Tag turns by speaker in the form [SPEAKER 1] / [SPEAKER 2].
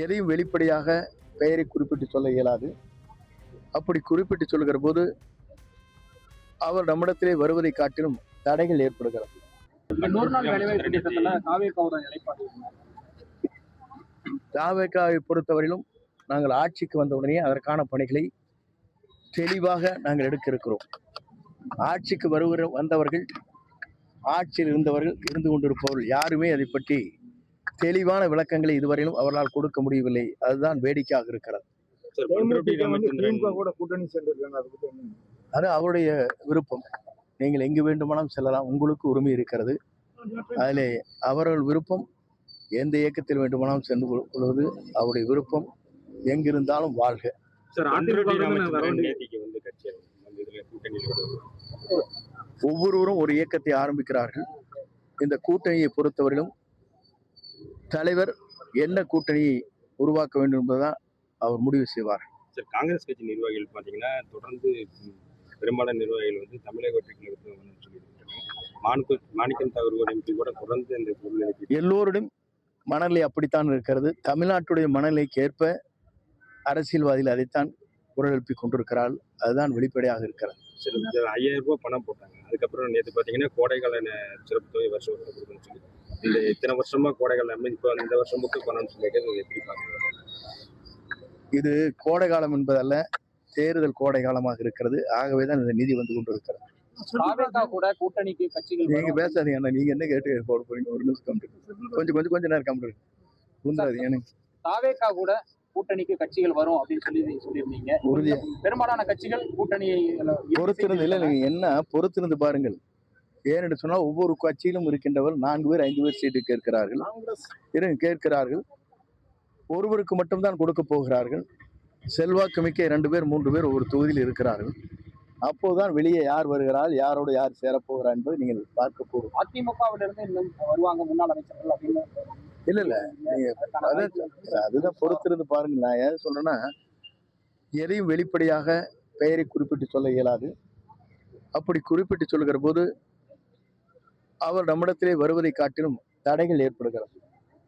[SPEAKER 1] எதையும் வெளிப்படையாக பெயரை குறிப்பிட்டு சொல்ல இயலாது. அப்படி குறிப்பிட்டு சொல்லுகிற போது அவர் நம்மிடத்திலே வருவதை காட்டிலும் தடைகள் ஏற்படுகிறது. தாவேகாவை பொறுத்தவரையிலும் நாங்கள் ஆட்சிக்கு வந்தவுடனே அதற்கான பணிகளை தெளிவாக நாங்கள் எடுக்க இருக்கிறோம். ஆட்சிக்கு வந்தவர்கள், ஆட்சியில் இருந்தவர்கள், இருந்து கொண்டிருப்பவர்கள் யாருமே அதை பற்றி தெளிவான விளக்கங்களை இதுவரையிலும் அவர்களால் கொடுக்க முடியவில்லை. அதுதான் வேடிக்கையாக இருக்கிறது. அது அவருடைய விருப்பம். நீங்கள் எங்கு வேண்டுமானாலும் செல்லலாம், உங்களுக்கு உரிமை இருக்கிறது. அதிலே அவர்கள் விருப்பம். எந்த இயக்கத்தில் வேண்டுமானாலும் சென்று கொள்வது அவருடைய விருப்பம். எங்கிருந்தாலும் வாழ்க. ஒவ்வொருவரும் ஒரு இயக்கத்தை ஆரம்பிக்கிறார்கள். இந்த கூட்டணியை பொறுத்தவரையிலும் தலைவர் என்ன கூட்டணியை உருவாக்க வேண்டும் என்பதுதான் அவர் முடிவு செய்வார்.
[SPEAKER 2] காங்கிரஸ் கட்சி நிர்வாகிகள் பார்த்தீங்கன்னா தொடர்ந்து பெரும்பாலான நிர்வாகிகள் வந்து தமிழக வெற்றிக்கு சொல்லியிருக்காங்க. மாணிக்கம் தாகூர் எம்பி கூட தொடர்ந்து இந்த சூழ்நிலைக்கு
[SPEAKER 1] எல்லோருடைய மனநிலை அப்படித்தான் இருக்கிறது. தமிழ்நாட்டுடைய மனநிலைக்கு ஏற்ப அரசியல்வாதிகள் அதைத்தான் குரல் எழுப்பி கொண்டிருக்கிறார்கள். அதுதான் வெளிப்படையாக இருக்கிறது.
[SPEAKER 2] 5000 ரூபாய் பணம் போட்டாங்க. அதுக்கப்புறம் நேற்று பார்த்தீங்கன்னா கோடைகால சிறப்பு தொகை வருஷம் கொடுக்கணும்னு சொல்லி இந்த இத்தனை வருஷமா கோடைகால இப்போ இந்த வருஷம் மட்டும் பணம்னு சொல்லிட்டு எப்படி பார்க்குறாங்க?
[SPEAKER 1] இது கோடை காலம் என்பதல்ல, தேர்தல் கோடை காலமாக இருக்கிறது. ஆகவேதான் இந்த நிதி வந்து கொண்டிருக்கிறது.
[SPEAKER 3] கூட கூட்டணிக்கு கட்சிகள்
[SPEAKER 1] நீங்க பேசாதீங்க. நீங்க என்ன கேட்டு போட போறீங்க? ஒரு நிமிஷம் கொஞ்சம் நேரம் கம்ப்ளீட் உண்டாது. எனக்கு
[SPEAKER 3] தாவேகா கூட கூட்டணிக்கு கட்சிகள் வரும் அப்படின்னு சொல்லியிருந்தீங்க.
[SPEAKER 1] உறுதியா
[SPEAKER 3] பெரும்பாலான கட்சிகள் கூட்டணியை
[SPEAKER 1] பொறுத்திருந்து இல்லை, நீங்க என்ன பொறுத்திருந்து பாருங்கள். ஏனென்று சொன்னால் ஒவ்வொரு கட்சியிலும் இருக்கின்றவர் 4 பேர் 5 பேர் சீட்டு கேட்கிறார்கள். ஒருவருக்கு மட்டும்தான் கொடுக்க போகிறார்கள். செல்வாக்கு மிக்க 2 பேர் 3 பேர் ஒவ்வொரு தொகுதியில் இருக்கிறார்கள். அப்போதுதான் வெளியே யார் வருகிறார், யாரோடு யார் சேரப்போகிறார் என்பதை நீங்கள் பார்க்க போகிறோம்.
[SPEAKER 3] அதிமுகவிலிருந்து இன்னும் வருவாங்க முன்னாள் அமைச்சர்கள் அப்படின்னு
[SPEAKER 1] இல்ல அதுதான் பொறுத்திருந்து பாருங்க. நான் ஏன் சொல்றேன்னா, எதையும் வெளிப்படையாக பெயரை குறிப்பிட்டு சொல்ல இயலாது. அப்படி குறிப்பிட்டு சொல்லுகிற போது அவர் நம்மிடத்திலே வருவதை காட்டிலும் தடைகள் ஏற்படுகிறது.